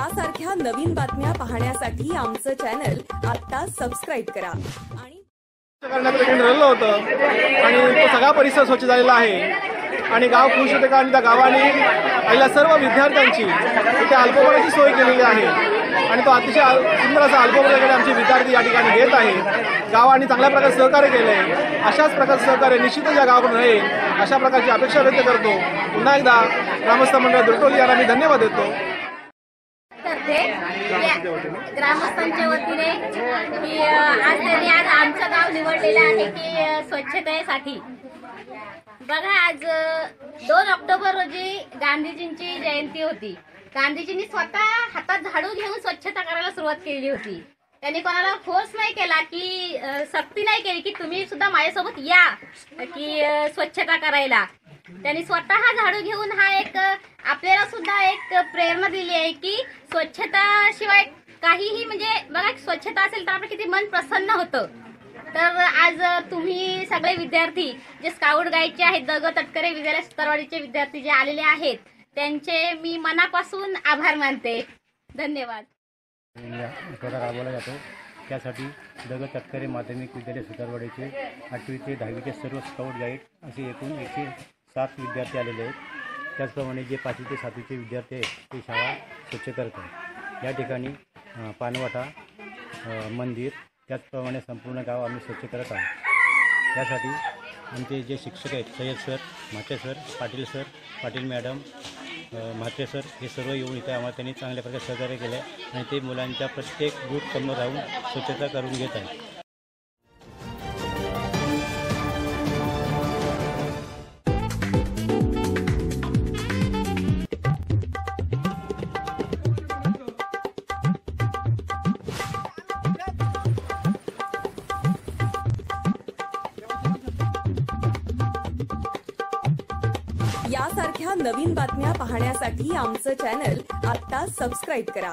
यासारख्या नवीन बातम्या पाहण्यासाठी आमचं चॅनल आता सबस्क्राइब करा आणि करण्यात ठरलं होतं आणि तो सगळा परिसर स्वच्छ झालेला आहे आणि गाव खुश होते कारण त्या गावाने पहिल्या सर्व विद्यार्थ्यांची इथे अल्पभोगाची सोय केलेली आहे आणि तो अतिशय सुंदर असा अल्पभोगाकडे आमचे विद्यार्थी या ठिकाणी घेत आहे। गावाने चांगल्या प्रकारे सहकार्य केलंय, अशाच प्रकारचं सहकार्य निश्चितच या गावाकडून राहील अशा प्रकारची अपेक्षा व्यक्त करतो। पुन्हा एकदा ग्रामस्थ मंडळ दुर्टोली यांना मी धन्यवाद देतो। ग्रामस्थांच्या वतीने की आज आमचं गाव निवडलेलं आहे की स्वच्छतेसाठी। बघा, आज 2 ऑक्टोबर रोजी गांधीजींची जयंती होती। गांधीजींनी स्वतः हातात झाडू घेऊन स्वच्छता करायला सुरुवात केली होती। त्यांनी कोणाला फोर्स नाही केला की सक्ती नाही केली की तुम्ही सुद्धा माझ्यासोबत या की स्वच्छता करायला। त्यांनी स्वतः झाडू घेऊन हा एक आपल्याला सुद्धा एक प्रेरणा दिली आहे की स्वच्छता शिवाय काहीही म्हणजे बघा, स्वच्छता असेल तर आपलं किती मन प्रसन्न होतं। तर आज तुम्ही सगळे विद्यार्थी जे स्काउट गाईडचे आहेत, द ग तटकरे विद्यालय सुतारवाडीचे विद्यार्थी जे आलेले आहेत त्यांचे मी मनापासून आभार मानते। धन्यवाद। राबवला जातो त्यासाठी द ग तटकरे माध्यमिक विद्यालय सुतारवाडीचे 8वी ते 10वीचे सर्व स्काउट गाईड असे एकूण 107 विद्यार्थी आलेले आहेत। त्याचप्रमाणे जे 5वी ते 7वीचे विद्यार्थी आहेत ते शाळा स्वच्छ करत आहेत। या ठिकाणी पानवाटा, मंदिर, त्याचप्रमाणे संपूर्ण गाव आम्ही स्वच्छ करत आहोत। त्यासाठी आमचे जे शिक्षक आहेत Sayyad sir, Mhatre sir, Patil sir, Patil madam, Mhatre sir हे सर्व येऊन इथे आम्हाला त्यांनी चांगल्या प्रकारे सहकार्य केलं आहे आणि ते मुलांच्या प्रत्येक ग्रुप समोर राहून स्वच्छता करून घेत आहेत। यासारख्या नवीन बातम्या पाहण्यासाठी आमचं चॅनल आता सबस्क्राइब करा।